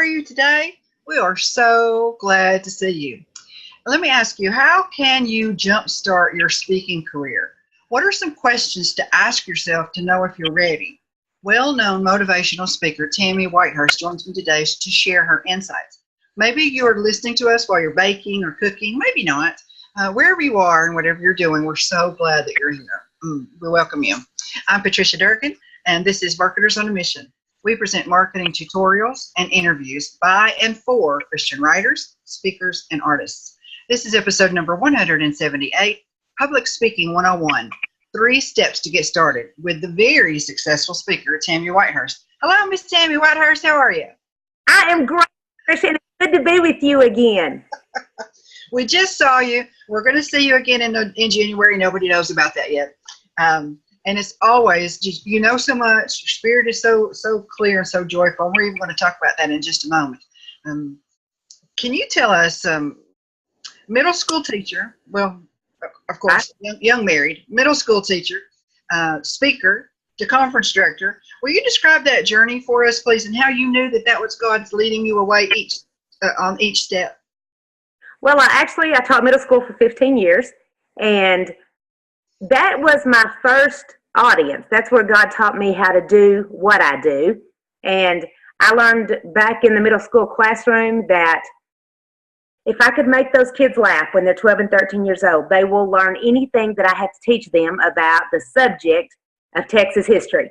are you today? We are so glad to see you. Let me ask you, how can you jumpstart your speaking career? What are some questions to ask yourself to know if you're ready? Well-known motivational speaker Tammy Whitehurst joins me today to share her insights. Maybe you're listening to us while you're baking or cooking, maybe not. Wherever you are and whatever you're doing, we're so glad that you're here. We welcome you. I'm Patricia Durkin, and this is Marketers on a Mission. We present marketing tutorials and interviews by and for Christian writers, speakers, and artists. This is episode number 178, Public Speaking 101, 3 Steps to Get Started, with the very successful speaker, Tammy Whitehurst. Hello, Miss Tammy Whitehurst. How are you? I am great, Christian. It's good to be with you again. We just saw you. We're going to see you again in January. Nobody knows about that yet. And it's always, just, you know so much. Your spirit is so clear and so joyful. And we're even going to talk about that in just a moment. Can you tell us, middle school teacher, well, of course, young married, middle school teacher, speaker, to conference director, will you describe that journey for us, please, and how you knew that was God's leading you away on each step? Well, I taught middle school for 15 years, and that was my first audience. That's where God taught me how to do what I do. And I learned back in the middle school classroom that if I could make those kids laugh when they're 12 and 13 years old, they will learn anything that I have to teach them about the subject of Texas history.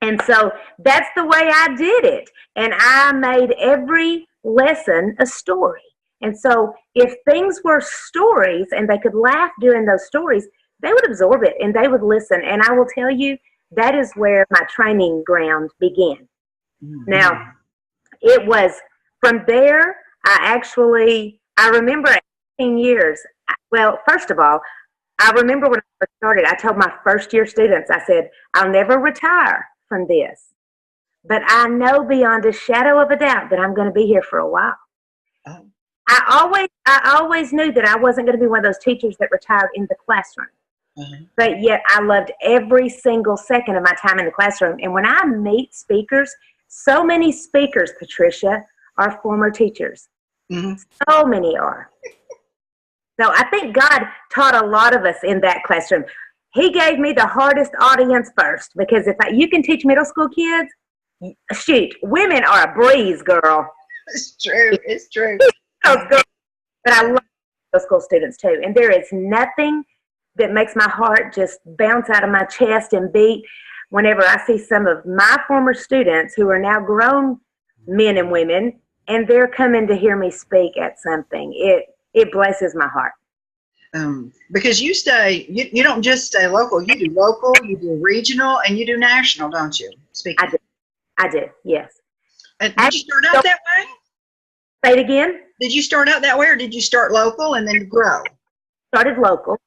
And so that's the way I did it. And I made every lesson a story. And so if things were stories and they could laugh during those stories, they would absorb it and they would listen. And I will tell you, that is where my training ground began. Mm-hmm. Now, it was from there, I remember at 18 years, well, first of all, I remember when I first started, I told my first year students, I said, I'll never retire from this, but I know beyond a shadow of a doubt that I'm going to be here for a while. Oh. I always knew that I wasn't going to be one of those teachers that retired in the classroom. Mm-hmm. But yet I loved every single second of my time in the classroom. And when I meet speakers, so many speakers, Patricia, are former teachers. Mm-hmm. So many are. So I think God taught a lot of us in that classroom. He gave me the hardest audience first, because you can teach middle school kids, shoot, women are a breeze, girl. It's true. It's true. But I love middle school students too. And there is nothing that makes my heart just bounce out of my chest and beat whenever I see some of my former students who are now grown men and women, and they're coming to hear me speak at something. It blesses my heart. Because you don't just stay local. You do local, you do regional, and you do national, don't you? Speaking. I do, yes. And did you start out that way? Say it again? Did you start out that way, or did you start local and then grow? Started local.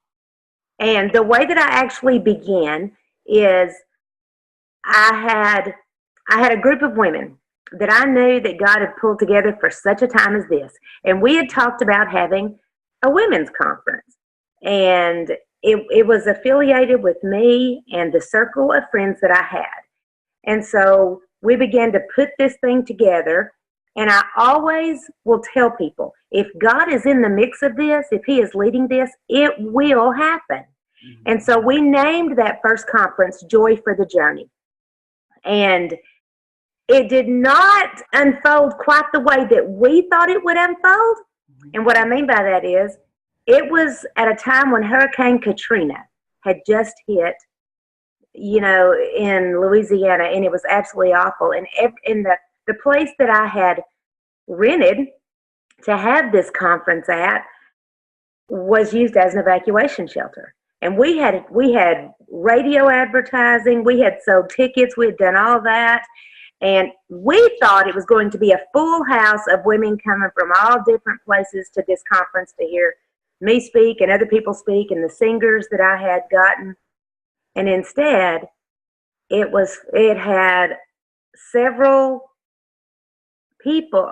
And the way that I actually began is I had a group of women that I knew that God had pulled together for such a time as this. And we had talked about having a women's conference. And it was affiliated with me and the circle of friends that I had. And so we began to put this thing together. And I always will tell people, if God is in the mix of this, if He is leading this, it will happen. Mm-hmm. And so we named that first conference Joy for the Journey. And it did not unfold quite the way that we thought it would unfold. Mm-hmm. And what I mean by that is, it was at a time when Hurricane Katrina had just hit, in Louisiana, and it was absolutely awful. And in the place that I had rented to have this conference at was used as an evacuation shelter. And we had radio advertising, we had sold tickets, we had done all that. And we thought it was going to be a full house of women coming from all different places to this conference to hear me speak and other people speak and the singers that I had gotten. And instead, it had several people,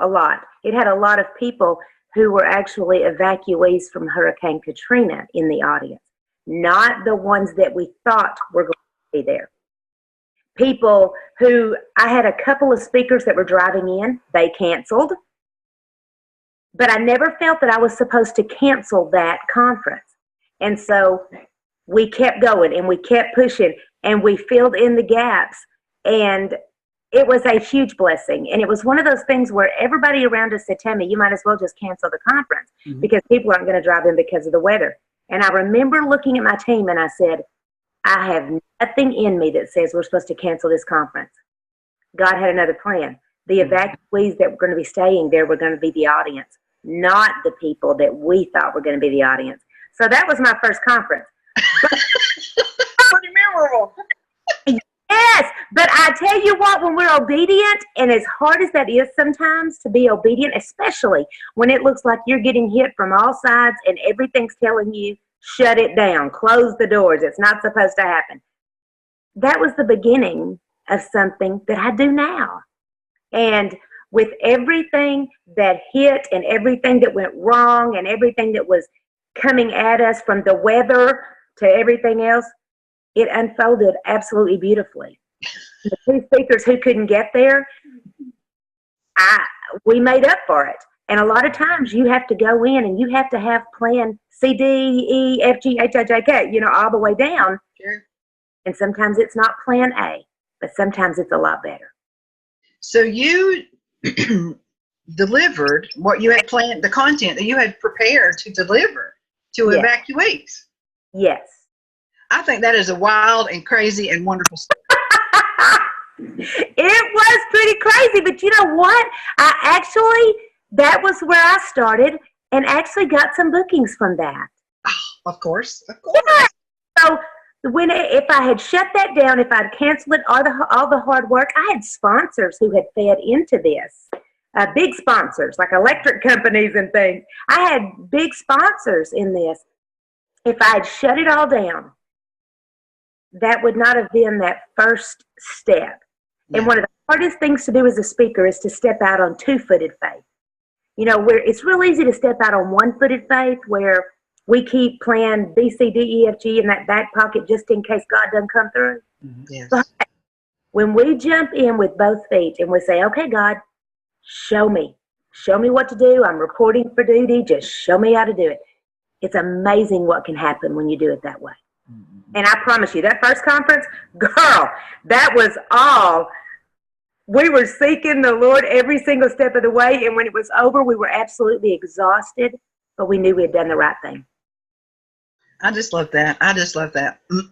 it had a lot of people who were actually evacuees from Hurricane Katrina in the audience, not the ones that we thought were going to be there. People who, I had a couple of speakers that were driving in, they canceled. But I never felt that I was supposed to cancel that conference. And so we kept going and we kept pushing and we filled in the gaps. And it was a huge blessing. And it was one of those things where everybody around us said, Tammy, you might as well just cancel the conference because people aren't going to drive in because of the weather. And I remember looking at my team and I said, I have nothing in me that says we're supposed to cancel this conference. God had another plan. The evacuees that were going to be staying there were going to be the audience, not the people that we thought were going to be the audience. So that was my first conference. Pretty memorable. Yes, but I tell you what, when we're obedient, and as hard as that is sometimes to be obedient, especially when it looks like you're getting hit from all sides and everything's telling you, shut it down, close the doors, it's not supposed to happen. That was the beginning of something that I do now. And with everything that hit and everything that went wrong and everything that was coming at us from the weather to everything else, it unfolded absolutely beautifully. The two speakers who couldn't get there, we made up for it. And a lot of times you have to go in and you have to have plan C, D, E, F, G, H, I, J, K, all the way down. Sure. And sometimes it's not plan A, but sometimes it's a lot better. So you delivered what you had planned, the content that you had prepared to deliver to evacuees. Yes. I think that is a wild and crazy and wonderful story. It was pretty crazy, but you know what? That was where I started and actually got some bookings from that. Oh, of course. Yeah. So if I had shut that down, if I'd canceled it, all the hard work, I had sponsors who had fed into this. Big sponsors, like electric companies and things. I had big sponsors in this. If I had shut it all down, that would not have been that first step. Yeah. And one of the hardest things to do as a speaker is to step out on two-footed faith. Where it's real easy to step out on one-footed faith where we keep playing B, C, D, E, F, G in that back pocket just in case God doesn't come through. Yes. But when we jump in with both feet and we say, okay, God, show me what to do. I'm reporting for duty. Just show me how to do it. It's amazing what can happen when you do it that way. And I promise you, that first conference, girl, that was all. We were seeking the Lord every single step of the way. And when it was over, we were absolutely exhausted, but we knew we had done the right thing. I just love that.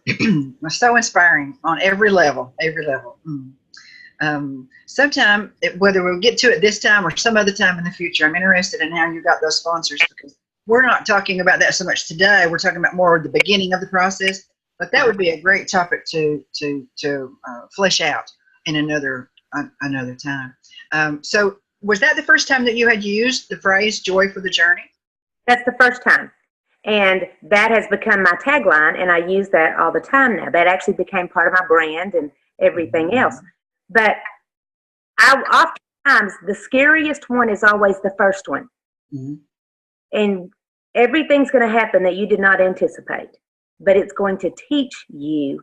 It's so inspiring on every level. Sometime, whether we'll get to it this time or some other time in the future, I'm interested in how you got those sponsors, because we're not talking about that so much today. We're talking about more of the beginning of the process, but that would be a great topic to flesh out in another time. So was that the first time that you had used the phrase joy for the journey? That's the first time. And that has become my tagline, and I use that all the time now. That actually became part of my brand and everything else. But oftentimes, the scariest one is always the first one. And everything's going to happen that you did not anticipate. But it's going to teach you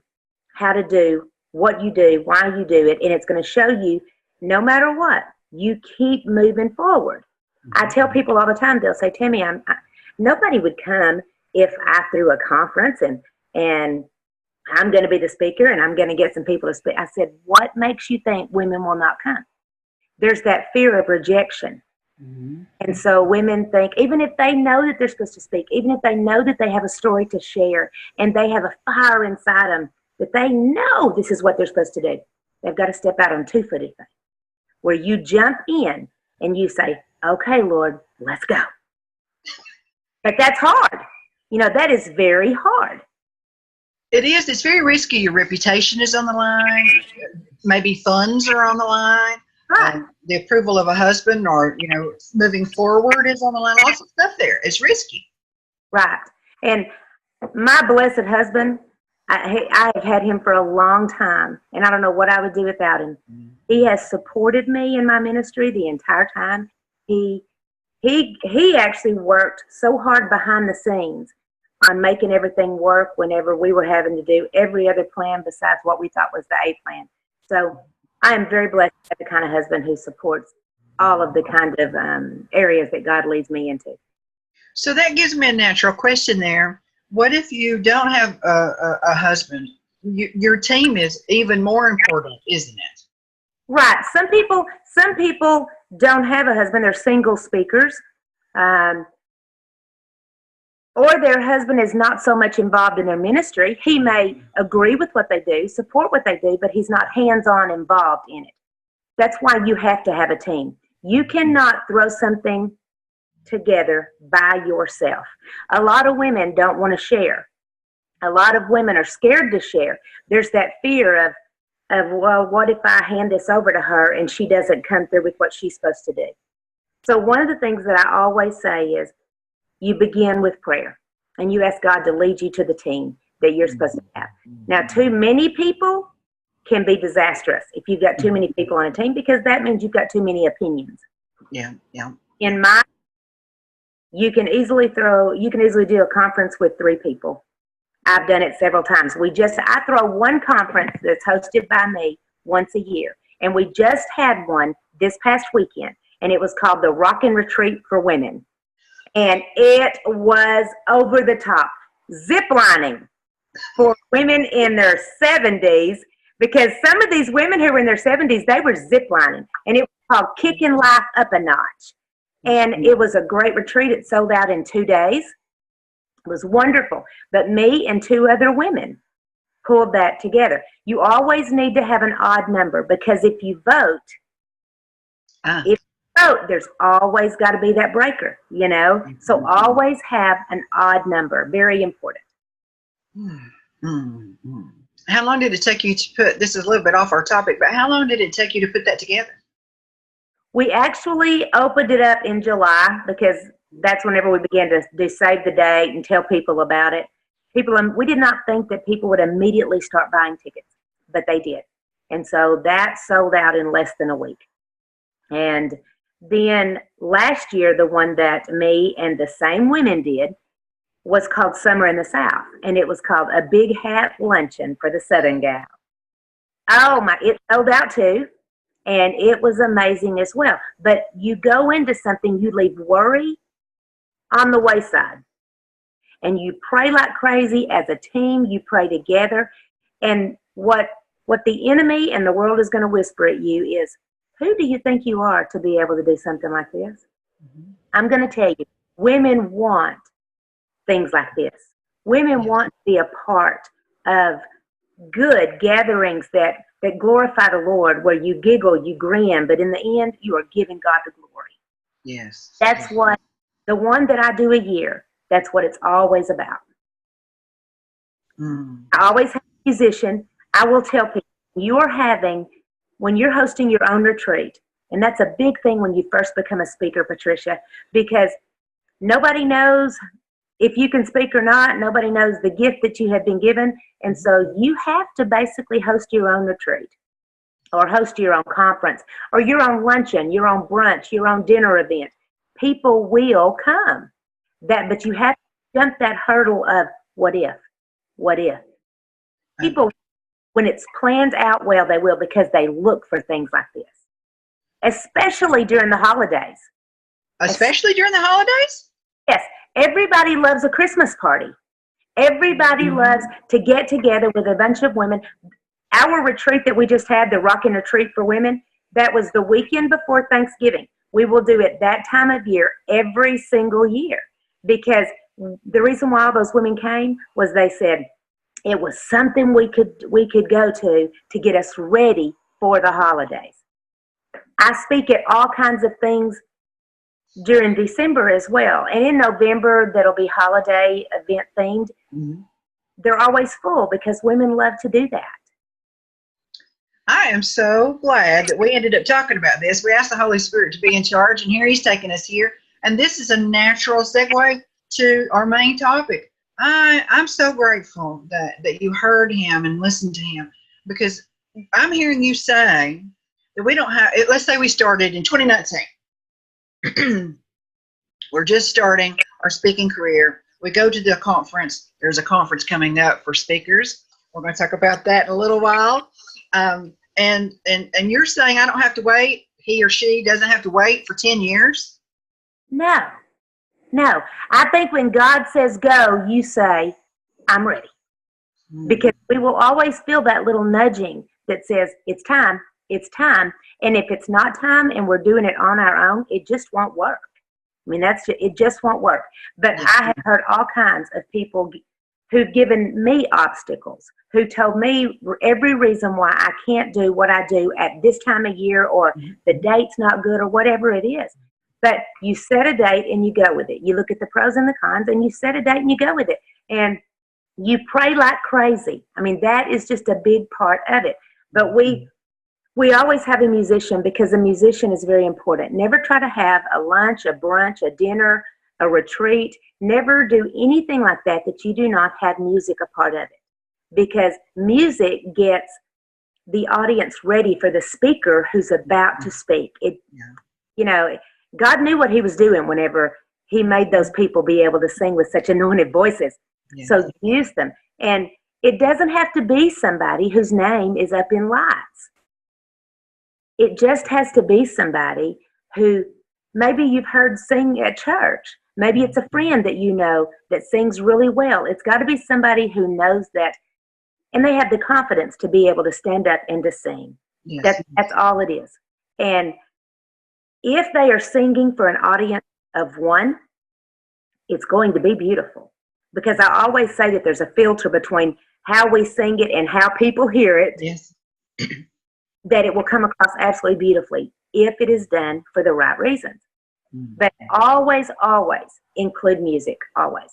how to do what you do, why you do it, and it's going to show you, no matter what, you keep moving forward. I tell people all the time, they'll say, Tammy, nobody would come if I threw a conference and I'm going to be the speaker and I'm going to get some people to speak. I said, what makes you think women will not come? There's that fear of rejection. And so women think, even if they know that they're supposed to speak, even if they know that they have a story to share and they have a fire inside them, that they know this is what they're supposed to do, they've got to step out on two-footed faith, where you jump in and you say, okay, Lord, let's go. But that's hard. That is very hard. It is. It's very risky. Your reputation is on the line. Maybe funds are on the line. Right. The approval of a husband or, moving forward is on the line. Lots of stuff there. It's risky. Right. And my blessed husband, I have had him for a long time, and I don't know what I would do without him. He has supported me in my ministry the entire time. He actually worked so hard behind the scenes on making everything work whenever we were having to do every other plan besides what we thought was the A plan. So I am very blessed to have the kind of husband who supports all of the kind of areas that God leads me into. So that gives me a natural question there. What if you don't have a husband? Your team is even more important, isn't it? Right. Some people don't have a husband. They're single speakers. Or their husband is not so much involved in their ministry. He may agree with what they do, support what they do, but he's not hands-on involved in it. That's why you have to have a team. You cannot throw something together by yourself. A lot of women don't want to share. A lot of women are scared to share. There's that fear of, well, what if I hand this over to her and she doesn't come through with what she's supposed to do? So one of the things that I always say is you begin with prayer and you ask God to lead you to the team that you're supposed to have. Now, too many people can be disastrous if you've got too many people on a team, because that means you've got too many opinions. Yeah. You can easily do a conference with 3 people. I've done it several times. I throw one conference that's hosted by me once a year. And we just had one this past weekend, and it was called the Rock and Retreat for Women. And it was over the top. Zip lining for women in their 70s, because some of these women who were in their 70s, they were zip lining. And it was called Kicking Life Up a Notch. And it was a great retreat. It sold out in 2 days. It was wonderful. But me and 2 other women pulled that together. You always need to have an odd number, because if you vote, there's always got to be that breaker, you know? So always have an odd number. Very important. How long did it take you to put, this is a little bit off our topic, but how long did it take you to put that together? We actually opened it up in July, because that's whenever we began to do save the date and tell people about it. We did not think that people would immediately start buying tickets, but they did. And so that sold out in less than a week. And then last year, the one that me and the same women did was called Summer in the South. And it was called a Big Hat Luncheon for the Southern Gal. It sold out too. And it was amazing as well. But you go into something, you leave worry on the wayside. And you pray like crazy as a team. You pray together. And what the enemy and the world is going to whisper at you is, who do you think you are to be able to do something like this? I'm going to tell you, women want things like this. Women want to be a part of good gatherings that glorify the Lord, where you giggle, you grin, but in the end, you are giving God the glory. Yes. That's what, the one that I do a year, that's what it's always about. I always have a musician. I will tell people, when you're hosting your own retreat, and that's a big thing when you first become a speaker, Patricia, because nobody knows if you can speak or not. Nobody knows the gift that you have been given. And so you have to basically host your own retreat, or host your own conference, or your own luncheon, your own brunch, your own dinner event. People will come. But you have to jump that hurdle of what if? What if? People, when it's planned out well, they will, because they look for things like this, especially during the holidays. Especially during the holidays? Yes. Everybody loves a Christmas party. Everybody loves to get together with a bunch of women. Our retreat that we just had, the Rock and Retreat for Women, that was the weekend before Thanksgiving. We will do it that time of year every single year, because the reason why all those women came was they said it was something we could go to get us ready for the holidays. I speak at all kinds of things during December as well. And in November, that'll be holiday event themed. They're always full, because women love to do that. I am so glad that we ended up talking about this. We asked the Holy Spirit to be in charge, and here he's taking us here. And this is a natural segue to our main topic. I'm so grateful that you heard him and listened to him, because I'm hearing you say that we don't have, let's say we started in 2019. We're just starting our speaking career. We go to the conference. There's a conference coming up for speakers. We're going to talk about that in a little while. And you're saying I don't have to wait. He or she doesn't have to wait for 10 years. No, no. I think when God says go, you say, I'm ready. Because we will always feel that little nudging that says, it's time, it's time. And if it's not time and we're doing it on our own, it just won't work. I mean, it just won't work. But I have heard all kinds of people who've given me obstacles, who told me every reason why I can't do what I do at this time of year, or the date's not good, or whatever it is. But you set a date and you go with it. You look at the pros and the cons and you set a date and you go with it. And you pray like crazy. I mean, that is just a big part of it. But we always have a musician, because a musician is very important. Never try to have a lunch, a brunch, a dinner, a retreat. Never do anything like that you do not have music a part of it. Because music gets the audience ready for the speaker who's about to speak. You know, God knew what he was doing whenever he made those people be able to sing with such anointed voices. Yeah. So use them. And it doesn't have to be somebody whose name is up in lights. It just has to be somebody who maybe you've heard sing at church. Maybe it's a friend that you know that sings really well. It's got to be somebody who knows that, and they have the confidence to be able to stand up and to sing. Yes. That's all it is. And if they are singing for an audience of one, it's going to be beautiful. Because I always say that there's a filter between how we sing it and how people hear it. Yes. That it will come across absolutely beautifully if it is done for the right reasons. But always, always include music, always.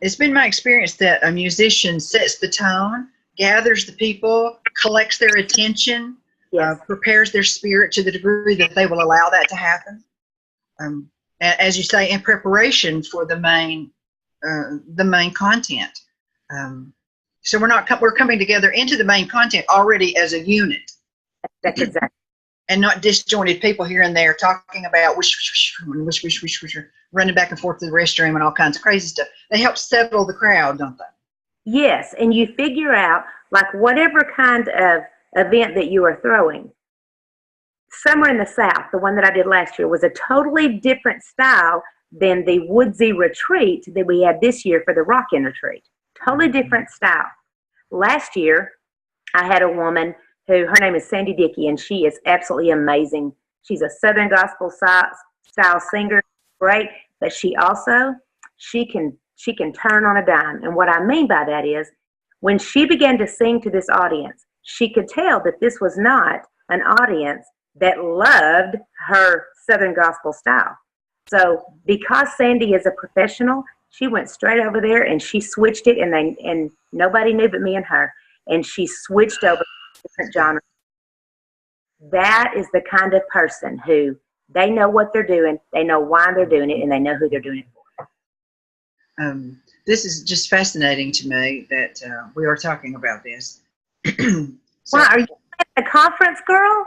It's been my experience that a musician sets the tone, gathers the people, collects their attention, prepares their spirit to the degree that they will allow that to happen. As you say, in preparation for the main content. So we're coming together into the main content already as a unit. That's exactly. And not disjointed people here and there talking about wish, running back and forth to the restroom and all kinds of crazy stuff. They help settle the crowd, don't they? Yes, and you figure out, like, whatever kind of event that you are throwing. Somewhere in the South, the one that I did last year, was a totally different style than the woodsy retreat that we had this year for the Rockin' Retreat. Totally different style. Last year, I had a woman who, her name is Sandy Dickey, and she is absolutely amazing. She's a Southern gospel style singer, great, but she can turn on a dime. And what I mean by that is, when she began to sing to this audience, she could tell that this was not an audience that loved her Southern gospel style. So because Sandy is a professional, she went straight over there and she switched it, and nobody knew but me and her. And she switched over to different genres. That is the kind of person who they know what they're doing, they know why they're doing it, and they know who they're doing it for. This is just fascinating to me that we are talking about this. Why, are you at a conference, girl?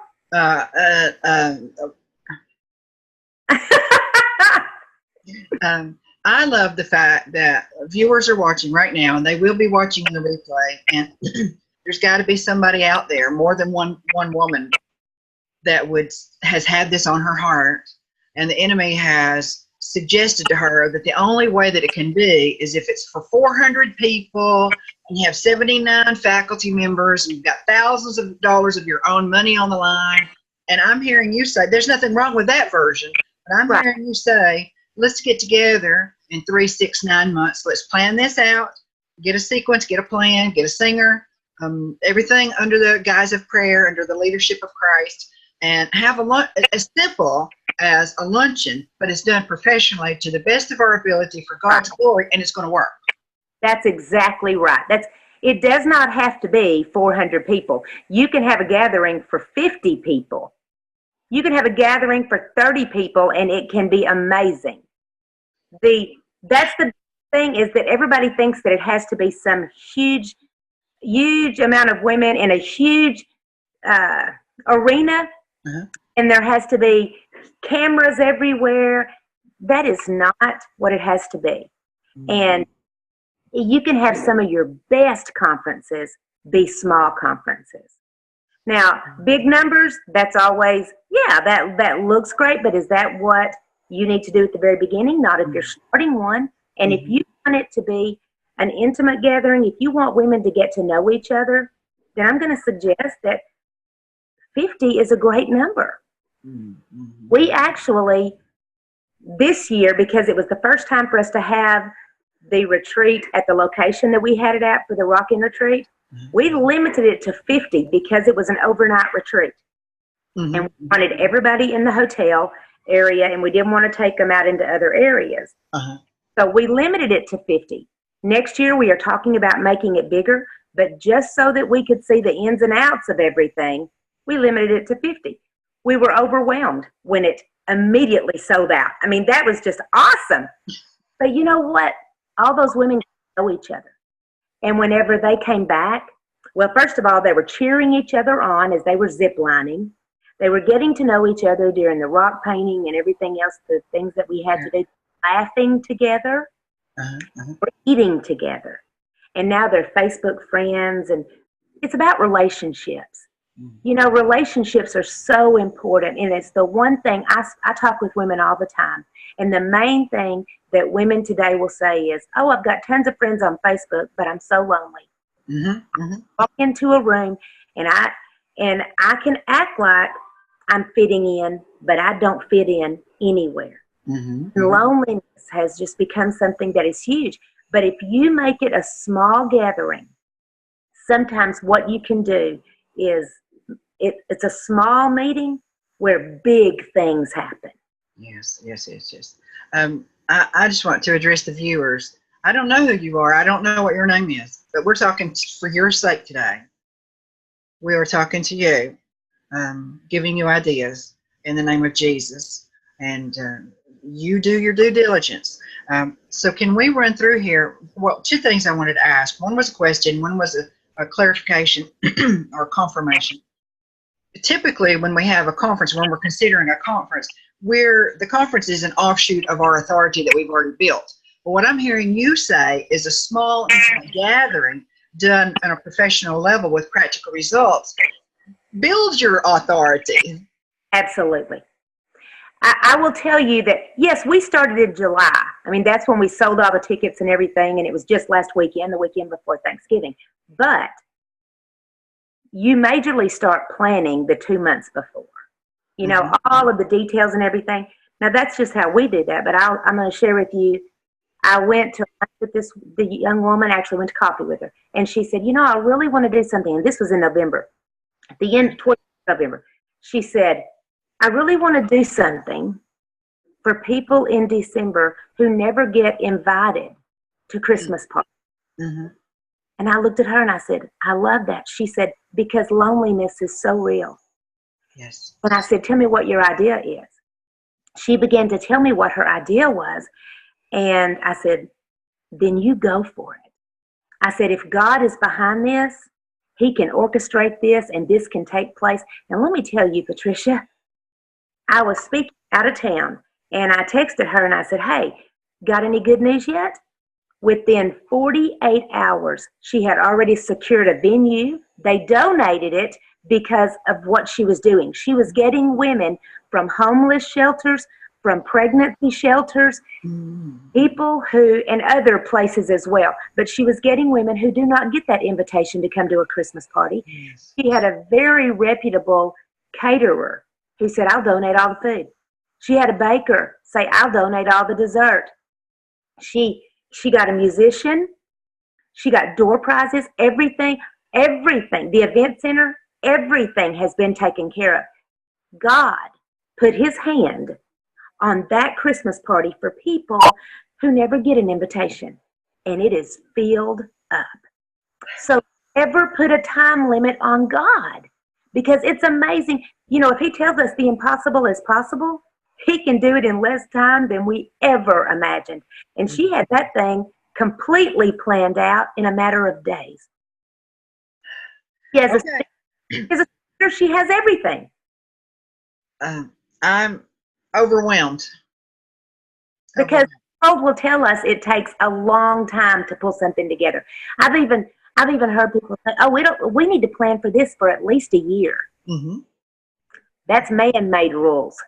I love the fact that viewers are watching right now, and they will be watching in the replay, and there's got to be somebody out there, more than one woman, that has had this on her heart, and the enemy has suggested to her that the only way that it can be is if it's for 400 people, and you have 79 faculty members, and you've got thousands of dollars of your own money on the line. And I'm hearing you say, there's nothing wrong with that version, but I'm hearing you say, let's get together in 3, 6, 9 months. Let's plan this out, get a sequence, get a plan, get a singer, everything under the guise of prayer, under the leadership of Christ, and have as simple as a luncheon, but it's done professionally to the best of our ability for God's glory, and it's going to work. That's exactly right. It does not have to be 400 people. You can have a gathering for 50 people. You can have a gathering for 30 people, and it can be amazing. That's the thing, is that everybody thinks that it has to be some huge amount of women in a huge arena, and there has to be cameras everywhere. That is not what it has to be. And you can have some of your best conferences be small conferences. Now, big numbers, that's always, yeah, that looks great, but is that what you need to do at the very beginning? Not if you're starting one. And if you want it to be an intimate gathering, if you want women to get to know each other, then I'm going to suggest that 50 is a great number. We actually, this year, because it was the first time for us to have the retreat at the location that we had it at for the Rock-In Retreat, we limited it to 50 because it was an overnight retreat. And we wanted everybody in the hotel area, and we didn't want to take them out into other areas. So we limited it to 50. Next year, we are talking about making it bigger, but just so that we could see the ins and outs of everything, we limited it to 50. We were overwhelmed when it immediately sold out. I mean, that was just awesome. But you know what? All those women know each other. And whenever they came back, well, first of all, they were cheering each other on as they were ziplining. They were getting to know each other during the rock painting and everything else, the things that we had to do, laughing together, or eating together. And now they're Facebook friends, and it's about relationships. You know, relationships are so important, and it's the one thing I talk with women all the time. And the main thing that women today will say is, oh, I've got tons of friends on Facebook, but I'm so lonely. Walk into a room, and I can act like I'm fitting in, but I don't fit in anywhere. Loneliness has just become something that is huge. But if you make it a small gathering, sometimes what you can do is it's a small meeting where big things happen. Yes. I just want to address the viewers. I don't know who you are. I don't know what your name is, but we're talking for your sake today. We are talking to you, giving you ideas in the name of Jesus, and you do your due diligence. So can we run through here? Well, two things I wanted to ask. One was a question. One was a clarification or confirmation. Typically, when we have a conference, when we're considering a conference, the conference is an offshoot of our authority that we've already built. But what I'm hearing you say is a small intimate gathering done on a professional level with practical results builds your authority. Absolutely. I will tell you that, yes, we started in July. I mean, that's when we sold all the tickets and everything, and it was just last weekend, the weekend before Thanksgiving. But you majorly start planning the 2 months before. You know, all of the details and everything. Now, that's just how we did that, but I'm going to share with you. I went to lunch with the young woman, actually went to coffee with her, and she said, you know, I really want to do something, and this was in November, at the end, towards November. She said, I really want to do something for people in December who never get invited to Christmas parties. And I looked at her and I said, I love that. She said, because loneliness is so real. Yes. And I said, tell me what your idea is. She began to tell me what her idea was. And I said, then you go for it. I said, if God is behind this, he can orchestrate this and this can take place. And let me tell you, Patricia, I was speaking out of town and I texted her and I said, hey, got any good news yet? Within 48 hours, she had already secured a venue. They donated it because of what she was doing. She was getting women from homeless shelters, from pregnancy shelters, people who, and other places as well. But she was getting women who do not get that invitation to come to a Christmas party. She had a very reputable caterer who said, I'll donate all the food. She had a baker say, I'll donate all the dessert. She got a musician. She got door prizes, everything, the event center, everything has been taken care of. God put his hand on that Christmas party for people who never get an invitation, and it is filled up. So never put a time limit on God, because it's amazing. You know, if he tells us the impossible is possible, he can do it in less time than we ever imagined. And she had that thing completely planned out in a matter of days. She has she has everything. I'm overwhelmed. Because the world will tell us it takes a long time to pull something together. I've even heard people say, "Oh, we need to plan for this for at least a year." Mm-hmm. That's man-made rules.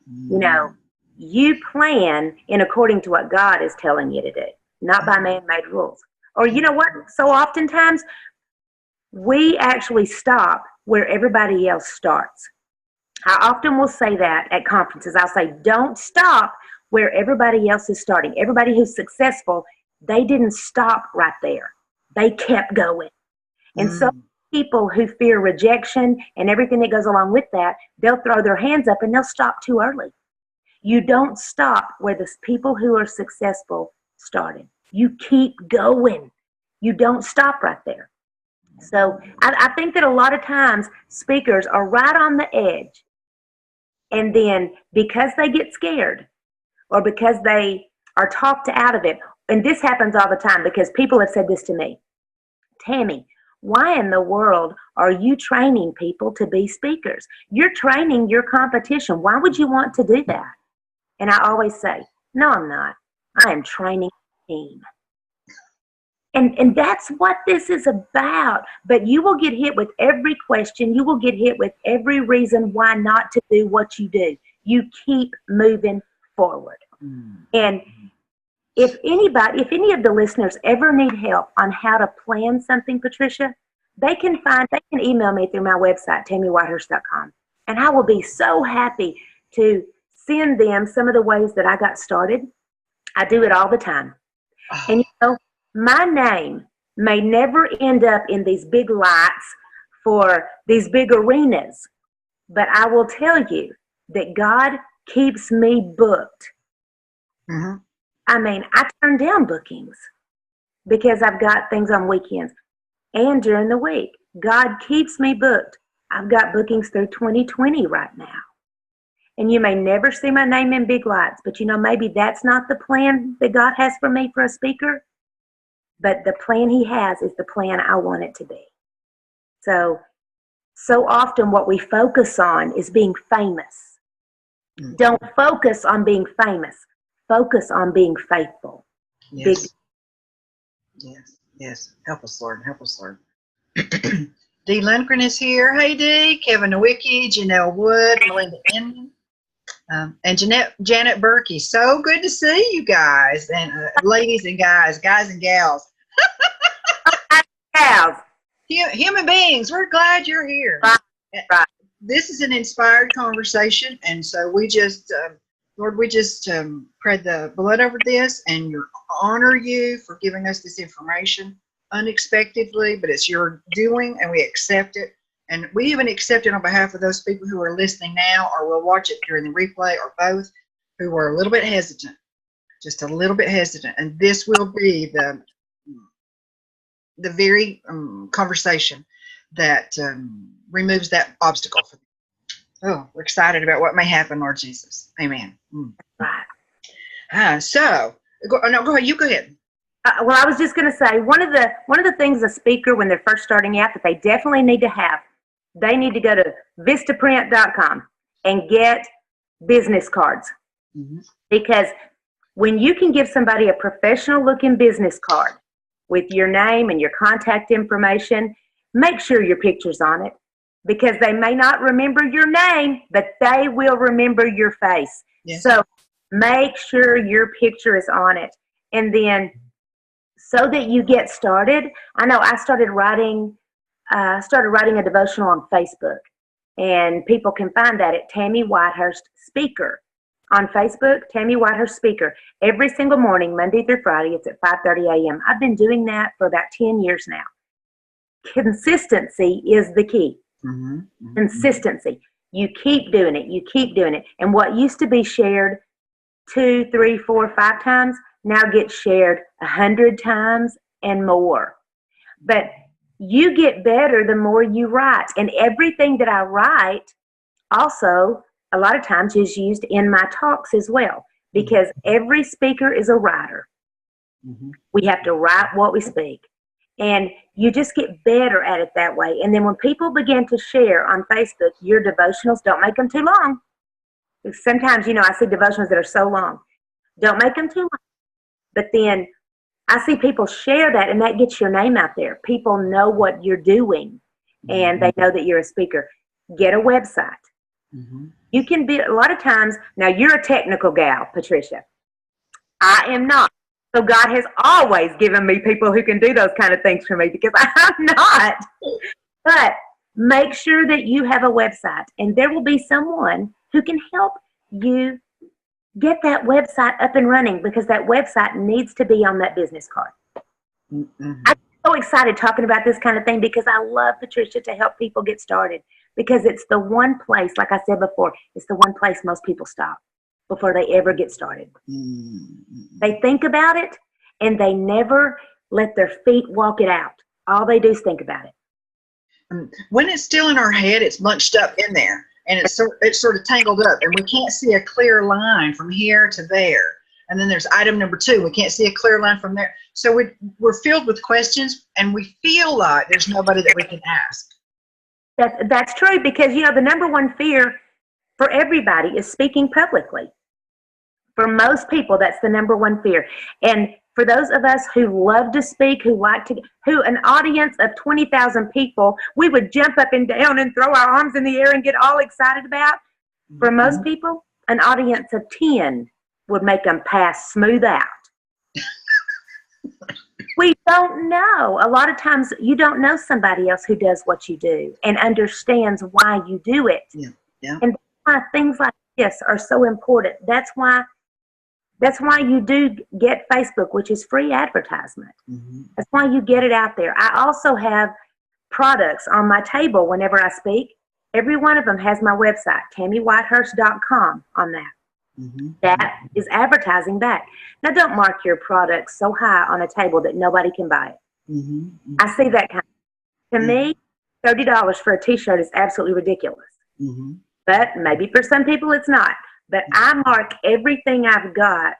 You know, you plan in according to what God is telling you to do, not by man-made rules. Or you know what? So oftentimes we actually stop where everybody else starts. I often will say that at conferences. I'll say, don't stop where everybody else is starting. Everybody who's successful, they didn't stop right there. They kept going. And so people who fear rejection and everything that goes along with that, they'll throw their hands up and they'll stop too early. You don't stop where the people who are successful started. You keep going. You don't stop right there. So I think that a lot of times speakers are right on the edge. And then because they get scared or because they are talked out of it, and this happens all the time because people have said this to me, Tammy, why in the world are you training people to be speakers? You're training your competition. Why would you want to do that? And I always say, no, I'm not. I am training a team. And that's what this is about. But you will get hit with every question. You will get hit with every reason why not to do what you do. You keep moving forward. And if any of the listeners ever need help on how to plan something, Patricia, they can email me through my website, tammywhitehurst.com. And I will be so happy to send them some of the ways that I got started. I do it all the time. And you know, my name may never end up in these big lights for these big arenas, but I will tell you that God keeps me booked. Mm-hmm. I mean, I turn down bookings because I've got things on weekends and during the week. God keeps me booked. I've got bookings through 2020 right now. And you may never see my name in big lights, but you know, maybe that's not the plan that God has for me for a speaker. But the plan he has is the plan I want it to be. So often what we focus on is being famous. Mm-hmm. Don't focus on being famous. Focus on being faithful. Yes. Yes. Help us, Lord. Help us, Lord. Dee Lundgren is here. Hey, Dee. Kevin Nowicki, Janelle Wood, Melinda Inman, and Janet Berkey. So good to see you guys, and ladies and guys and gals. Human beings, we're glad you're here. Right. This is an inspired conversation, and so we just, Lord, we just prayed the blood over this and honor you for giving us this information unexpectedly, but it's your doing, and we accept it. And we even accept it on behalf of those people who are listening now or will watch it during the replay or both, who are a little bit hesitant, just a little bit hesitant. And this will be the very conversation that removes that obstacle for them. Oh, we're excited about what may happen, Lord Jesus. Amen. Right. So, go ahead. You go ahead. Well, I was just going to say, one of the things a speaker, when they're first starting out, that they definitely need to have, they need to go to vistaprint.com and get business cards. Mm-hmm. Because when you can give somebody a professional looking business card with your name and your contact information, make sure your picture's on it, because they may not remember your name, but they will remember your face. Yes. So make sure your picture is on it. And then so that you get started, I know I started writing a devotional on Facebook, and people can find that at Tammy Whitehurst Speaker. On Facebook, Tammy Whitehurst Speaker. Every single morning, Monday through Friday, it's at 5:30 a.m. I've been doing that for about 10 years now. Consistency is the key. Mm-hmm. Mm-hmm. Consistency. You keep doing it. You keep doing it. And what used to be shared 2, 3, 4, 5 times now gets shared 100 times and more. But you get better the more you write. And everything that I write also a lot of times is used in my talks as well, because every speaker is a writer. Mm-hmm. We have to write what we speak. And you just get better at it that way. And then when people begin to share on Facebook your devotionals, don't make them too long. Sometimes, I see devotionals that are so long. Don't make them too long. But then I see people share that, and that gets your name out there. People know what you're doing, and they know that you're a speaker. Get a website. You can be, a lot of times, now you're a technical gal, Patricia. I am not. So God has always given me people who can do those kind of things for me because I'm not. But make sure that you have a website, and there will be someone who can help you get that website up and running, because that website needs to be on that business card. I'm so excited talking about this kind of thing because I love, Patricia, to help people get started, because it's the one place, like I said before, it's the one place most people stop before they ever get started. They think about it, and they never let their feet walk it out. All they do is think about it. When it's still in our head, it's bunched up in there, and it's sort of tangled up, and we can't see a clear line from here to there. And then there's item number 2. We can't see a clear line from there. So we're filled with questions, and we feel like there's nobody that we can ask. That's true, because, you know, the number one fear for everybody is speaking publicly. For most people, that's the number one fear. And for those of us who love to speak, who an audience of 20,000 people, we would jump up and down and throw our arms in the air and get all excited about. For most people, an audience of 10 would make them pass smooth out. We don't know. A lot of times you don't know somebody else who does what you do and understands why you do it. Yeah. And that's why things like this are so important. That's why you do get Facebook, which is free advertisement. That's why you get it out there. I also have products on my table whenever I speak. Every one of them has my website, TammyWhitehurst.com, on that. That is advertising back. Now, don't mark your products so high on a table that nobody can buy it. I see that kind of. To me, $30 for a T-shirt is absolutely ridiculous. But maybe for some people it's not. But I mark everything I've got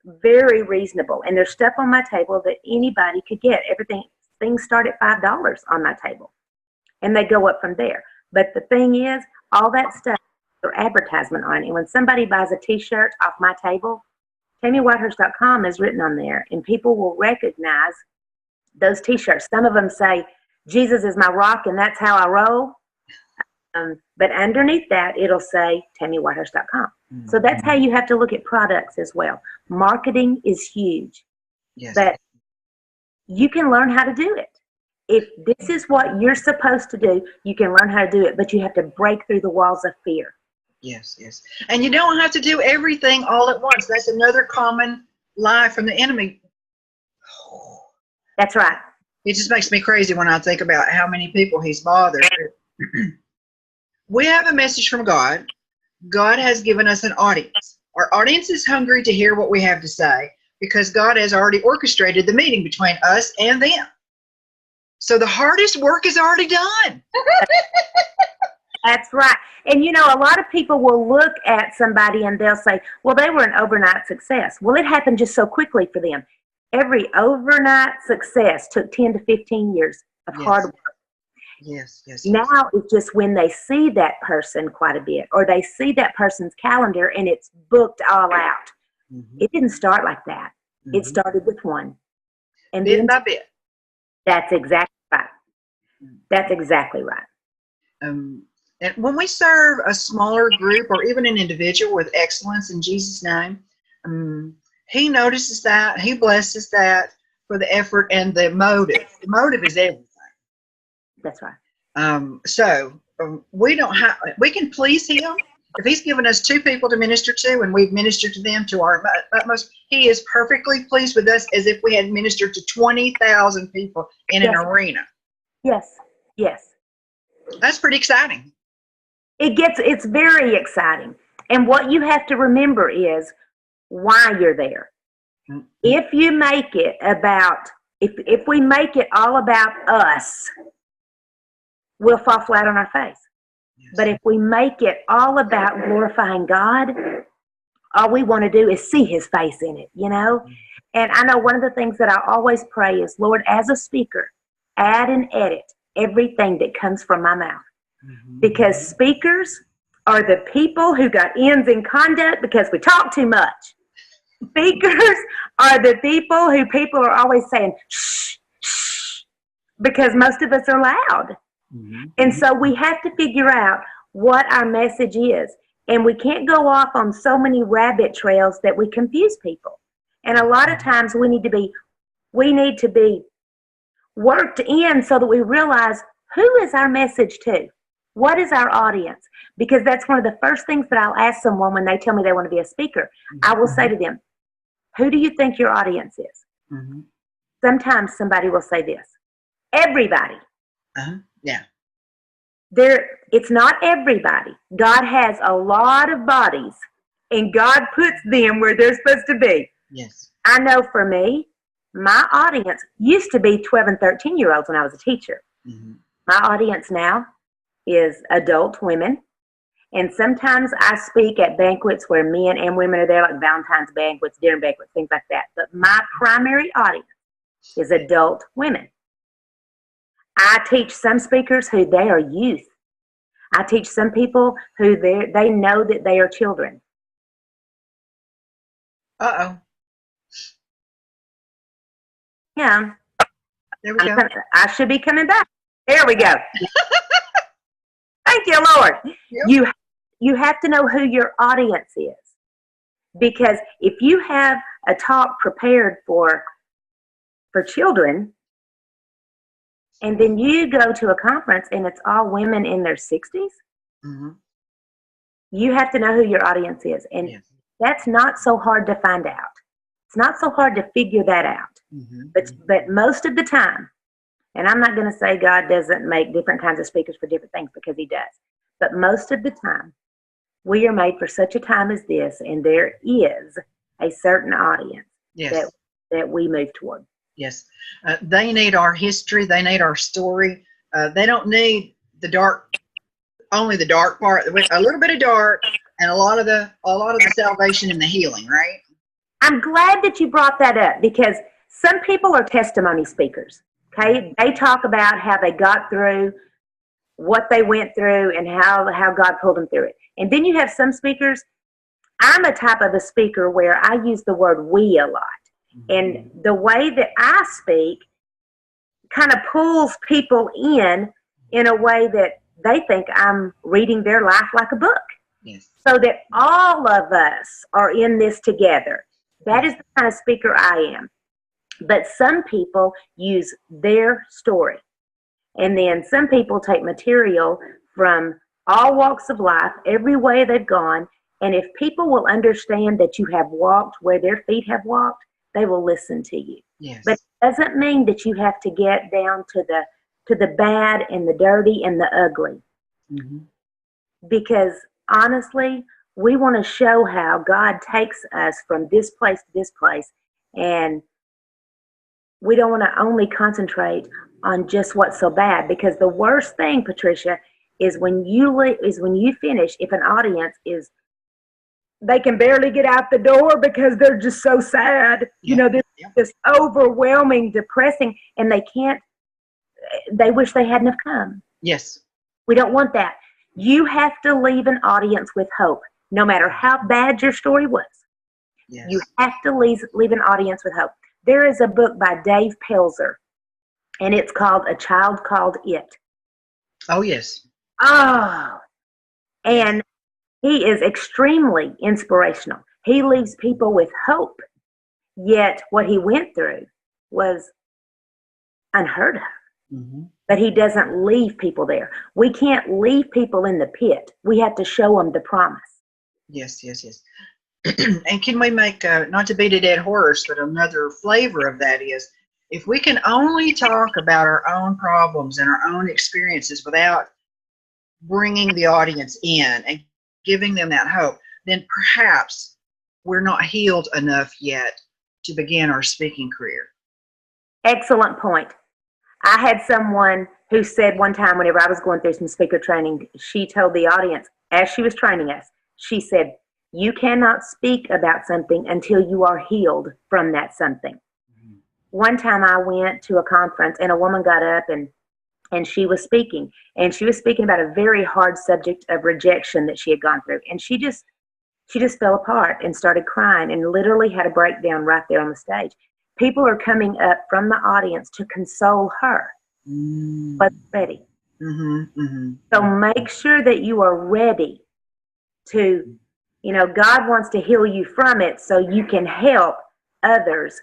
very reasonable. And there's stuff on my table that anybody could get. Things start at $5 on my table. And they go up from there. But the thing is, all that stuff or advertisement on it. And when somebody buys a T-shirt off my table, TammyWhitehurst.com is written on there, and people will recognize those T-shirts. Some of them say, Jesus is my rock, and that's how I roll. But underneath that, it'll say TammyWhitehurst.com. So that's how you have to look at products as well. Marketing is huge. Yes. But you can learn how to do it. If this is what you're supposed to do, you can learn how to do it, but you have to break through the walls of fear. Yes. And you don't have to do everything all at once. That's another common lie from the enemy. That's right. It just makes me crazy when I think about how many people he's bothered. We have a message from God. God has given us an audience. Our audience is hungry to hear what we have to say because God has already orchestrated the meeting between us and them. So the hardest work is already done. That's right. And, you know, a lot of people will look at somebody and they'll say, well, they were an overnight success. Well, it happened just so quickly for them. Every overnight success took 10 to 15 years of hard work. Yes. Now it's just when they see that person quite a bit, or they see that person's calendar and it's booked all out. It didn't start like that. It started with one. And bit by bit. That's exactly right. That's exactly right. And when we serve a smaller group or even an individual with excellence in Jesus' name, he notices that. He blesses that for the effort and the motive. The motive is everything. That's right. We can please him. If he's given us 2 people to minister to and we've ministered to them to our utmost, he is perfectly pleased with us as if we had ministered to 20,000 people in an arena. Yes. That's pretty exciting. It's very exciting. And what you have to remember is why you're there. If you make it about, if we make it all about us, we'll fall flat on our face. But if we make it all about glorifying God, all we want to do is see his face in it, you know? And I know one of the things that I always pray is, Lord, as a speaker, add and edit everything that comes from my mouth. Because speakers are the people who got ends in conduct because we talk too much. Speakers are the people who people are always saying, shh, shh, because most of us are loud. Mm-hmm. And so we have to figure out what our message is. And we can't go off on so many rabbit trails that we confuse people. And a lot of times we need to be worked in so that we realize who is our message to? What is our audience? Because that's one of the first things that I'll ask someone when they tell me they want to be a speaker. I will say to them, who do you think your audience is? Mm-hmm. Sometimes somebody will say this, everybody. Yeah. It's not everybody. God has a lot of bodies, and God puts them where they're supposed to be. Yes. I know for me, my audience used to be 12 and 13-year-olds when I was a teacher. Mm-hmm. My audience now is adult women. And sometimes I speak at banquets where men and women are there, like Valentine's banquets, dinner banquets, things like that. But my primary audience is adult women. I teach some speakers who they are youth. I teach some people who they know that they are children. Uh-oh. Yeah. There we go. I should be coming back. There we go. Thank you, Lord. Yep. You have to know who your audience is. Because if you have a talk prepared for children, and then you go to a conference and it's all women in their 60s, mm-hmm. you have to know who your audience is. And yes. That's not so hard to find out. It's not so hard to figure that out. Mm-hmm. But most of the time, and I'm not going to say God doesn't make different kinds of speakers for different things, because he does. But most of the time, we are made for such a time as this, and there is a certain audience yes. that we move toward. Yes. They need our history. They need our story. They don't need only the dark part. A little bit of dark and a lot of the salvation and the healing, right? I'm glad that you brought that up, because some people are testimony speakers. Okay, they talk about how they got through what they went through and how God pulled them through it. And then you have some speakers. I'm a type of a speaker where I use the word we a lot. And the way that I speak kind of pulls people in a way that they think I'm reading their life like a book. Yes. So that all of us are in this together. That is the kind of speaker I am. But some people use their story. And then some people take material from all walks of life, every way they've gone. And if people will understand that you have walked where their feet have walked, they will listen to you. Yes. But it doesn't mean that you have to get down to the bad and the dirty and the ugly. Mm-hmm. Because honestly, we want to show how God takes us from this place to this place. And we don't want to only concentrate on just what's so bad. Because the worst thing, Patricia, is when you finish, if an audience is, they can barely get out the door because they're just so sad. Yeah. You know, this overwhelming, depressing, and they wish they hadn't have come. Yes. We don't want that. You have to leave an audience with hope, no matter how bad your story was. Yes. You have to leave an audience with hope. There is a book by Dave Pelzer, and it's called A Child Called It. Oh, yes. Oh, and he is extremely inspirational. He leaves people with hope, yet what he went through was unheard of. Mm-hmm. But he doesn't leave people there. We can't leave people in the pit. We have to show them the promise. Yes, yes, yes. And can we make, not to beat a dead horse, but another flavor of that is, if we can only talk about our own problems and our own experiences without bringing the audience in and giving them that hope, then perhaps we're not healed enough yet to begin our speaking career. Excellent point. I had someone who said one time, whenever I was going through some speaker training, she told the audience, as she was training us, she said, you cannot speak about something until you are healed from that something. Mm-hmm. One time I went to a conference and a woman got up and she was speaking. And she was speaking about a very hard subject of rejection that she had gone through. And she She just fell apart and started crying and literally had a breakdown right there on the stage. People are coming up from the audience to console her, but ready. So make sure that you are ready to, God wants to heal you from it so you can help others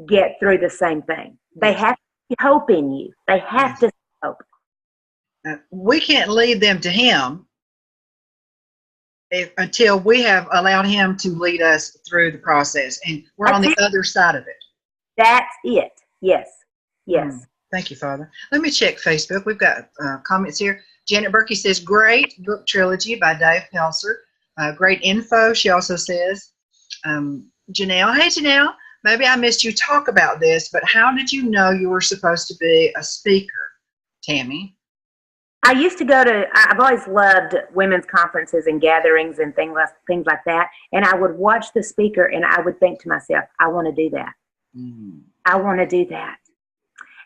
get through the same thing. They have to see hope in you. They have to see hope. We can't lead them to him until we have allowed him to lead us through the process, and we're on the other side of it. That's it. Yes. Thank you, Father. Let me check Facebook. We've got comments here. Janet Berkey says, great book trilogy by Dave Pelser. Great info, she also says. Janelle, hey Janelle, maybe I missed you talk about this, but how did you know you were supposed to be a speaker? Tammy? I used to I've always loved women's conferences and gatherings and things like that. And I would watch the speaker and I would think to myself, I want to do that. I want to do that.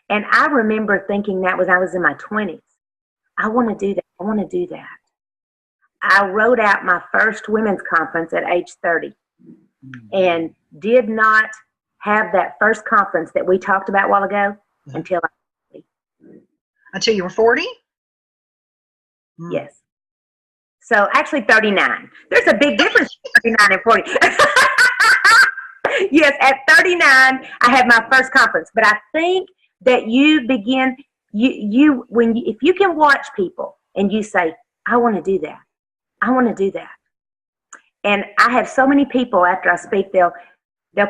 And I remember thinking that when I was in my 20s. I want to do that. I want to do that. I wrote out my first women's conference at age 30 and did not have that first conference that we talked about a while ago until I was 40. Until you were 40? Yes. So actually 39. There's a big difference between 39 and 40. Yes, at 39, I had my first conference. But I think that you begin, if you can watch people and you say, I want to do that. I want to do that. And I have so many people after I speak, they'll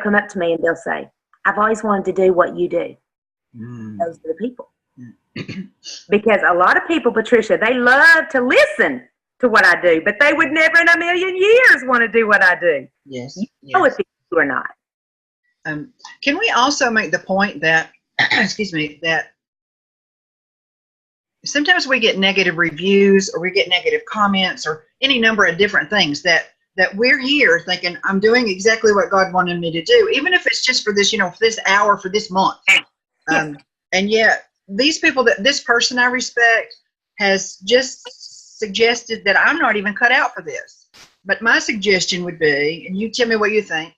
come up to me and they'll say, I've always wanted to do what you do. Those are the people. Because a lot of people, Patricia, they love to listen to what I do, but they would never in a million years want to do what I do. Yes. You know if you do or not. Can we also make the point that, excuse me, that sometimes we get negative reviews or we get negative comments or any number of different things that we're here thinking, I'm doing exactly what God wanted me to do, even if it's just for this, for this hour, for this month. And yet these people, this person I respect has just suggested that I'm not even cut out for this. But my suggestion would be, and you tell me what you think,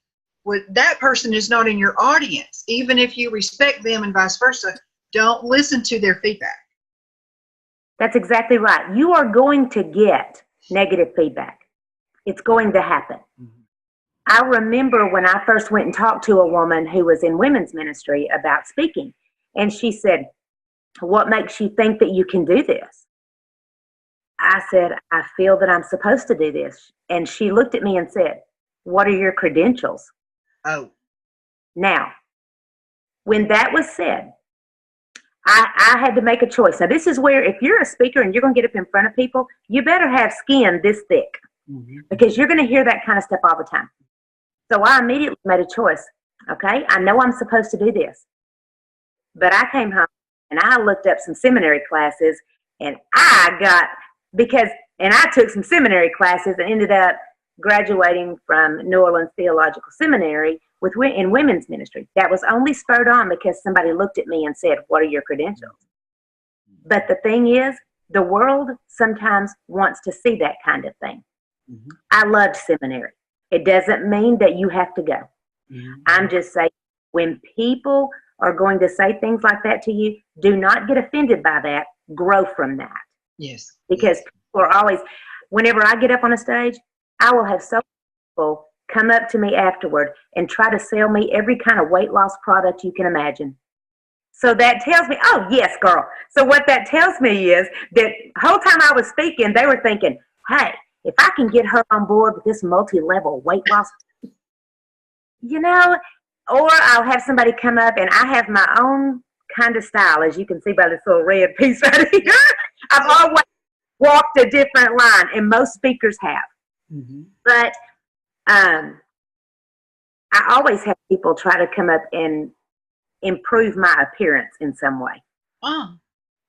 that person is not in your audience. Even if you respect them and vice versa, don't listen to their feedback. That's exactly right. You are going to get negative feedback. It's going to happen. I remember when I first went and talked to a woman who was in women's ministry about speaking, and she said, what makes you think that you can do this? I said, I feel that I'm supposed to do this. And she looked at me and said, what are your credentials? Oh. Now, when that was said, I had to make a choice. Now, this is where if you're a speaker and you're going to get up in front of people, you better have skin this thick because you're going to hear that kind of stuff all the time. So I immediately made a choice. Okay, I know I'm supposed to do this. But I came home and I looked up some seminary classes and I took some seminary classes and ended up graduating from New Orleans Theological Seminary in women's ministry. That was only spurred on because somebody looked at me and said, what are your credentials? But the thing is, the world sometimes wants to see that kind of thing. I loved seminary. It doesn't mean that you have to go. I'm just saying, when people are going to say things like that to you, do not get offended by that. Grow from that. Yes. Because people are always, whenever I get up on a stage, I will have so many people come up to me afterward and try to sell me every kind of weight loss product you can imagine. So that tells me, oh, yes, girl. So what that tells me is that the whole time I was speaking, they were thinking, hey, if I can get her on board with this multi-level weight loss, or I'll have somebody come up and I have my own kind of style, as you can see by this little red piece right here. I've always walked a different line, and most speakers have. But I always have people try to come up and improve my appearance in some way.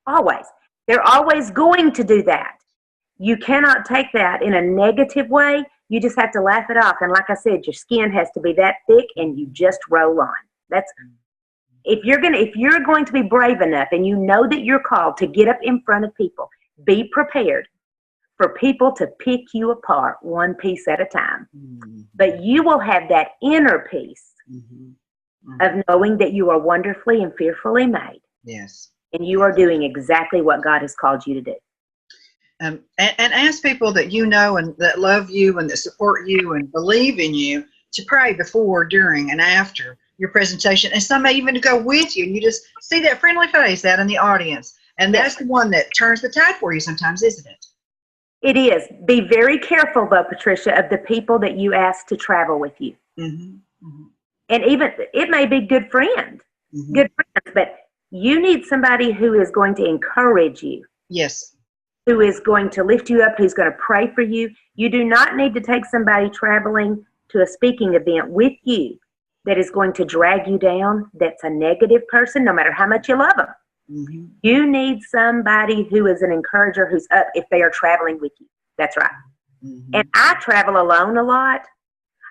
Always. They're always going to do that. You cannot take that in a negative way. You just have to laugh it off. And like I said, your skin has to be that thick and you just roll on. If you're going to be brave enough and you know that you're called to get up in front of people, be prepared for people to pick you apart one piece at a time. Mm-hmm. But you will have that inner peace of knowing that you are wonderfully and fearfully made. Yes. And you are doing exactly what God has called you to do. And ask people that you know and that love you and that support you and believe in you to pray before, during, and after your presentation. And some may even go with you, and you just see that friendly face out in the audience. And that's the one that turns the tide for you sometimes, isn't it? It is. Be very careful, though, Patricia, of the people that you ask to travel with you. Mm-hmm. Mm-hmm. And even, it may be good friends, but you need somebody who is going to encourage you. Yes. Who is going to lift you up, who's going to pray for you. You do not need to take somebody traveling to a speaking event with you that is going to drag you down, that's a negative person, no matter how much you love them. Mm-hmm. You need somebody who is an encourager, who's up if they are traveling with you. That's right. Mm-hmm. And I travel alone a lot.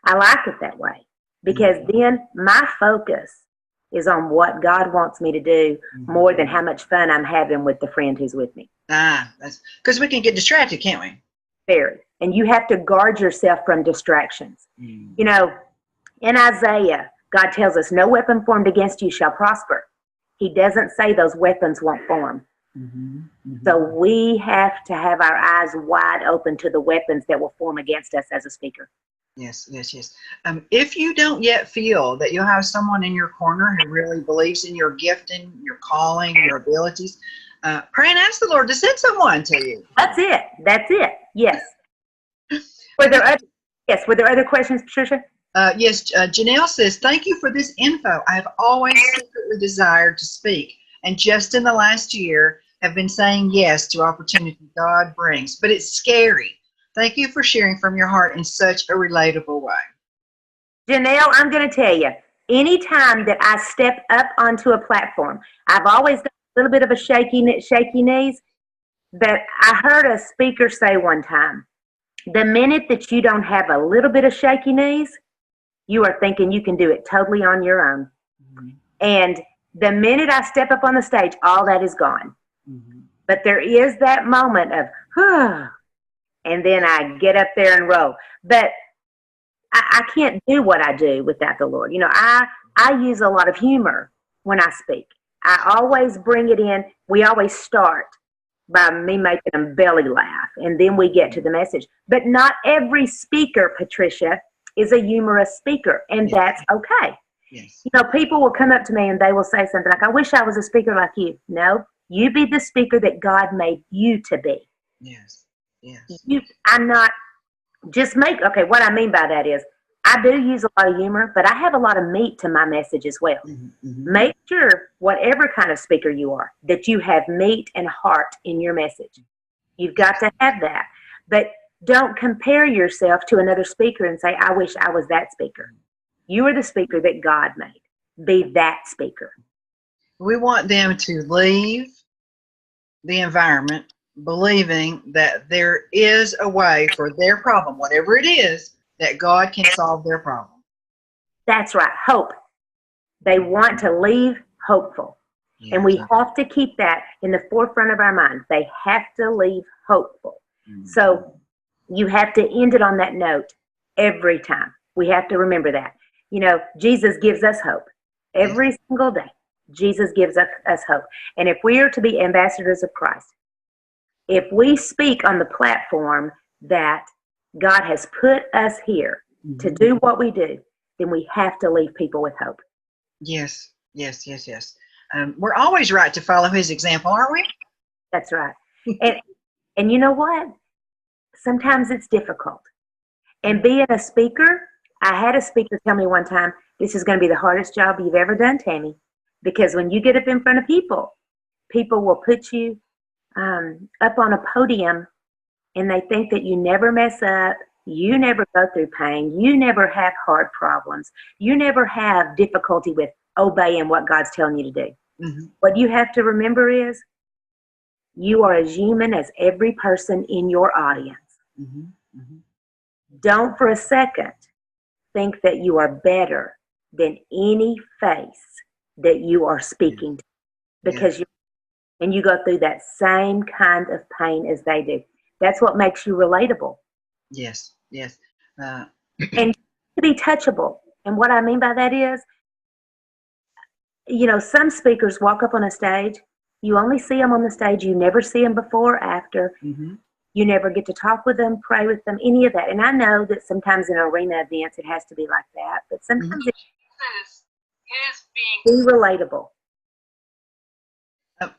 I like it that way because then my focus is on what God wants me to do more than how much fun I'm having with the friend who's with me. That's because we can get distracted, can't we? Very. And you have to guard yourself from distractions. You know, in Isaiah, God tells us, no weapon formed against you shall prosper. He doesn't say those weapons won't form. So we have to have our eyes wide open to the weapons that will form against us as a speaker. Yes. If you don't yet feel that you'll have someone in your corner who really believes in your gifting, your calling, your abilities, pray and ask the Lord to send someone to you. That's it. Yes. Were there other questions, Patricia? Yes. Janelle says, thank you for this info. I have always secretly desired to speak, and just in the last year have been saying yes to opportunity God brings, but it's scary. Thank you for sharing from your heart in such a relatable way. Janelle, I'm going to tell you, anytime that I step up onto a platform, I've always got a little bit of a shaky knees, but I heard a speaker say one time, the minute that you don't have a little bit of shaky knees, you are thinking you can do it totally on your own. And the minute I step up on the stage, all that is gone. But there is that moment of, and then I get up there and roll. But I can't do what I do without the Lord. You know, I use a lot of humor when I speak. I always bring it in. We always start by me making them belly laugh, and then we get to the message. But not every speaker, Patricia, is a humorous speaker, and that's okay. Yes. You know, people will come up to me and they will say something like, I wish I was a speaker like you. No, you be the speaker that God made you to be. Yes. I'm not what I mean by that is I do use a lot of humor, but I have a lot of meat to my message as well. Make sure, whatever kind of speaker you are, that you have meat and heart in your message. You've got to have that. But don't compare yourself to another speaker and say, I wish I was that speaker. You are the speaker that God made. Be that speaker. We want them to leave the environment believing that there is a way for their problem, whatever it is, that God can solve their problem. That's right. Hope. They want to leave hopeful. Yes. And we have to keep that in the forefront of our minds. They have to leave hopeful. So you have to end it on that note every time. We have to remember that. You know, Jesus gives us hope every single day. Jesus gives us hope. And if we are to be ambassadors of Christ, if we speak on the platform that God has put us here to do what we do, then we have to leave people with hope. Yes. We're always right to follow his example, aren't we? That's right. And you know what? Sometimes it's difficult. And being a speaker, I had a speaker tell me one time, this is going to be the hardest job you've ever done, Tammy, because when you get up in front of people, people will put you up on a podium and they think that you never mess up, you never go through pain, you never have hard problems, you never have difficulty with obeying what God's telling you to do. What you have to remember is you are as human as every person in your audience. Don't for a second think that you are better than any face that you are speaking to, because you go through that same kind of pain as they do. That's what makes you relatable. Yes, yes. And to be touchable. And what I mean by that is, some speakers walk up on a stage. You only see them on the stage. You never see them before or after. Mm-hmm. You never get to talk with them, pray with them, any of that. And I know that sometimes in arena events it has to be like that, but sometimes it is being relatable.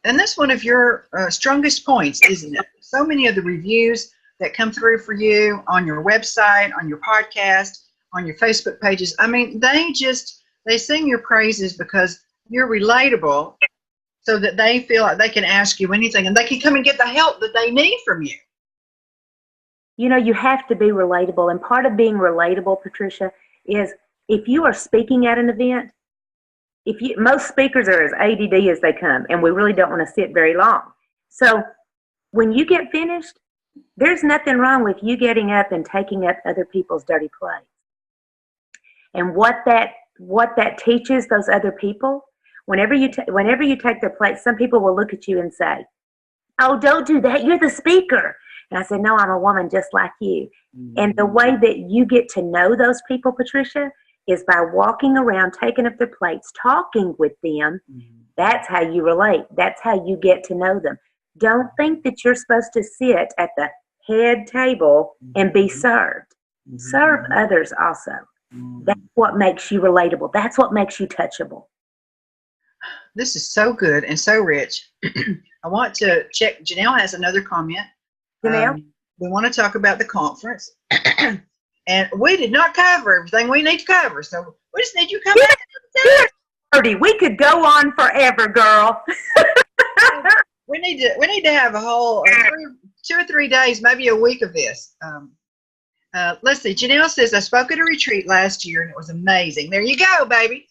And that's one of your strongest points, isn't it? So many of the reviews that come through for you on your website, on your podcast, on your Facebook pages, I mean, they sing your praises because you're relatable, so that they feel like they can ask you anything and they can come and get the help that they need from you. You have to be relatable. And part of being relatable, Patricia, is if you are speaking at an event, most speakers are as ADD as they come, and we really don't want to sit very long. So when you get finished, there's nothing wrong with you getting up and taking up other people's dirty plates. And what that teaches those other people, whenever you take their plate, some people will look at you and say, "Oh, don't do that. You're the speaker." And I said, "No, I'm a woman just like you." Mm-hmm. And the way that you get to know those people, Patricia, is by walking around, taking up their plates, talking with them. Mm-hmm. That's how you relate. That's how you get to know them. Don't think that you're supposed to sit at the head table and be served. Mm-hmm. Serve others also. Mm-hmm. That's what makes you relatable. That's what makes you touchable. This is so good and so rich. I want to check. Janelle has another comment. Janelle? We want to talk about the conference. And we did not cover everything we need to cover. So we just need you to come back. We could go on forever, girl. We need to have a whole 2 or 3 days, maybe a week of this. Let's see. Janelle says, "I spoke at a retreat last year and it was amazing." There you go, baby.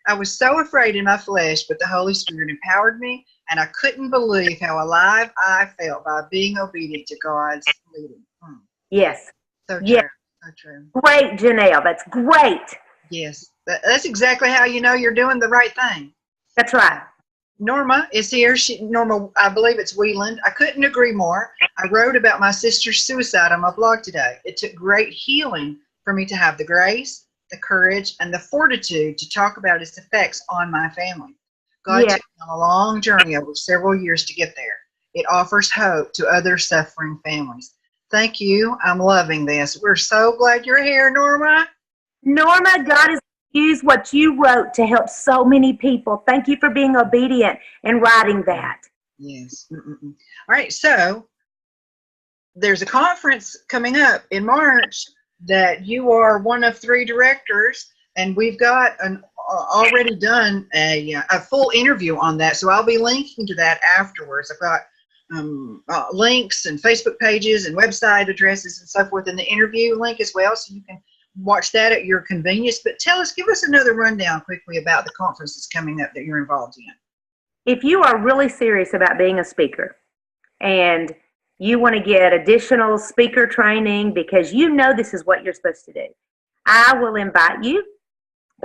I was so afraid in my flesh, but the Holy Spirit empowered me, and I couldn't believe how alive I felt by being obedient to God's leading. Yes. So true. Yes. So true. Great, Janelle. That's great. Yes. That's exactly how you know you're doing the right thing. That's right. Norma is here. Norma, I believe it's Wheeland. I couldn't agree more. I wrote about my sister's suicide on my blog today. It took great healing for me to have the grace, the courage, and the fortitude to talk about its effects on my family. God took me on a long journey over several years to get there. It offers hope to other suffering families. Thank you. I'm loving this. We're so glad you're here, Norma. Norma, God has used what you wrote to help so many people. Thank you for being obedient and writing that. Yes. All right. So there's a conference coming up in March that you are one of 3 directors, and we've got already done a full interview on that. So I'll be linking to that afterwards. I've got links and Facebook pages and website addresses and so forth in the interview link as well, so you can watch that at your convenience. But give us another rundown quickly about the conference that's coming up that you're involved in. If you are really serious about being a speaker and you want to get additional speaker training because you know this is what you're supposed to do, I will invite you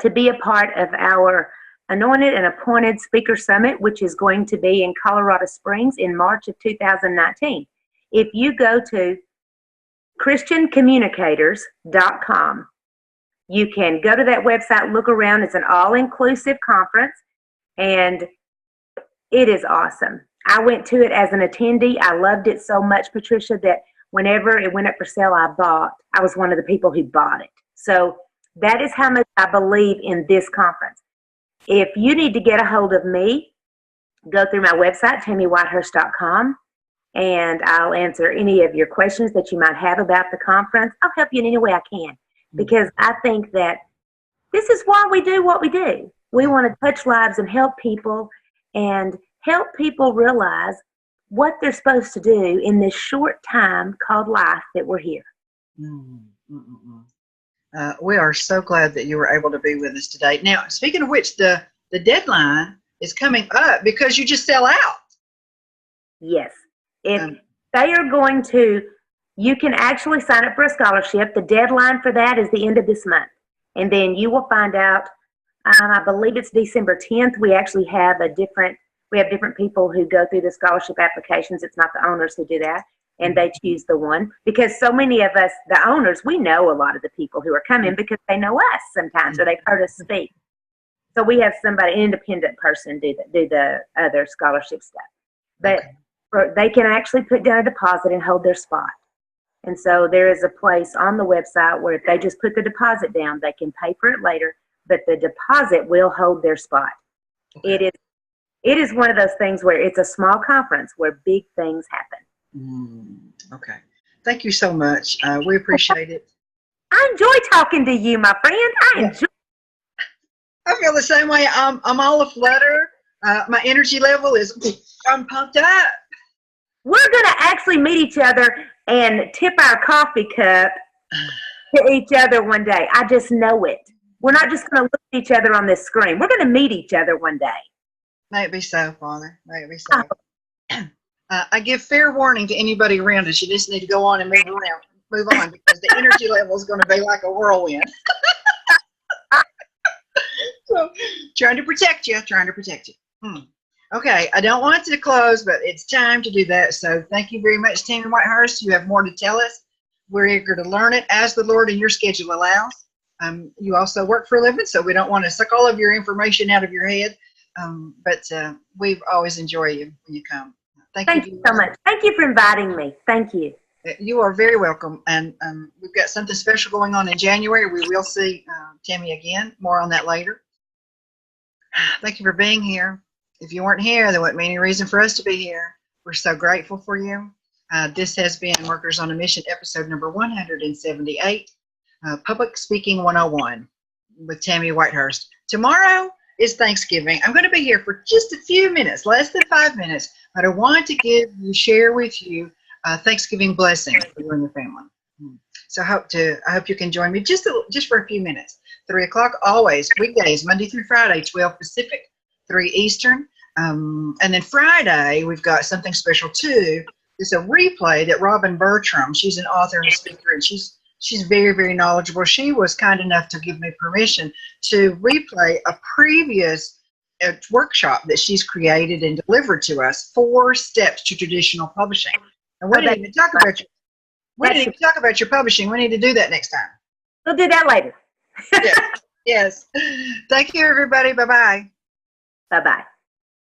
to be a part of our Anointed and Appointed Speaker Summit, which is going to be in Colorado Springs in March of 2019. If you go to ChristianCommunicators.com, you can go to that website, look around. It's an all-inclusive conference, and it is awesome. I went to it as an attendee. I loved it so much, Patricia, that whenever it went up for sale, I was one of the people who bought it. So that is how much I believe in this conference. If you need to get a hold of me, go through my website, TammyWhitehurst.com, and I'll answer any of your questions that you might have about the conference. I'll help you in any way I can, because I think that this is why we do what we do. We want to touch lives and help people realize what they're supposed to do in this short time called life that we're here. We are so glad that you were able to be with us today. Now, speaking of which, the deadline is coming up because you just sell out. Yes. If they are going to, you can actually sign up for a scholarship. The deadline for that is the end of this month. And then you will find out, I believe it's December 10th. We actually have different people who go through the scholarship applications. It's not the owners who do that. and they choose the one, because so many of us, the owners, we know a lot of the people who are coming because they know us sometimes, or they've heard us speak. So we have somebody, an independent person, do the other scholarship stuff. But they can actually put down a deposit and hold their spot. And so there is a place on the website where if they just put the deposit down, they can pay for it later, but the deposit will hold their spot. Okay. It is one of those things where it's a small conference where big things happen. Okay. Thank you so much. We appreciate it. I enjoy talking to you, my friend. I feel the same way. I'm all aflutter. My energy level is, I'm pumped up. We're going to actually meet each other and tip our coffee cup to each other one day. I just know it. We're not just going to look at each other on this screen. We're going to meet each other one day. May it be so, Father. May it be so. I give fair warning to anybody around us. You just need to go on and move on, because the energy level is going to be like a whirlwind. So, trying to protect you. Okay, I don't want to close, but it's time to do that. So thank you very much, Tammy Whitehurst. You have more to tell us. We're eager to learn it as the Lord and your schedule allows. You also work for a living, so we don't want to suck all of your information out of your head. But we've always enjoyed you when you come. Thank you so much. Thank you for inviting me. Thank you. You are very welcome. And we've got something special going on in January. We will see Tammy again. More on that later. Thank you for being here. If you weren't here, there wouldn't be any reason for us to be here. We're so grateful for you. This has been Workers on a Mission, episode number 178, Public Speaking 101 with Tammy Whitehurst. Tomorrow is Thanksgiving. I'm going to be here for just a few minutes, less than 5 minutes, but I want to share with you Thanksgiving blessings for you and your family. So I hope you can join me just for a few minutes. 3 o'clock, always, weekdays, Monday through Friday, 12 Pacific, 3 Eastern. And then Friday, we've got something special too. It's a replay that Robin Bertram, she's an author and a speaker, and she's very, very knowledgeable. She was kind enough to give me permission to replay a previous workshop that she's created and delivered to us, 4 steps to traditional publishing. And we didn't even talk about your publishing. We need to do that next time. We'll do that later. Yes. Thank you, everybody. Bye-bye. Bye-bye.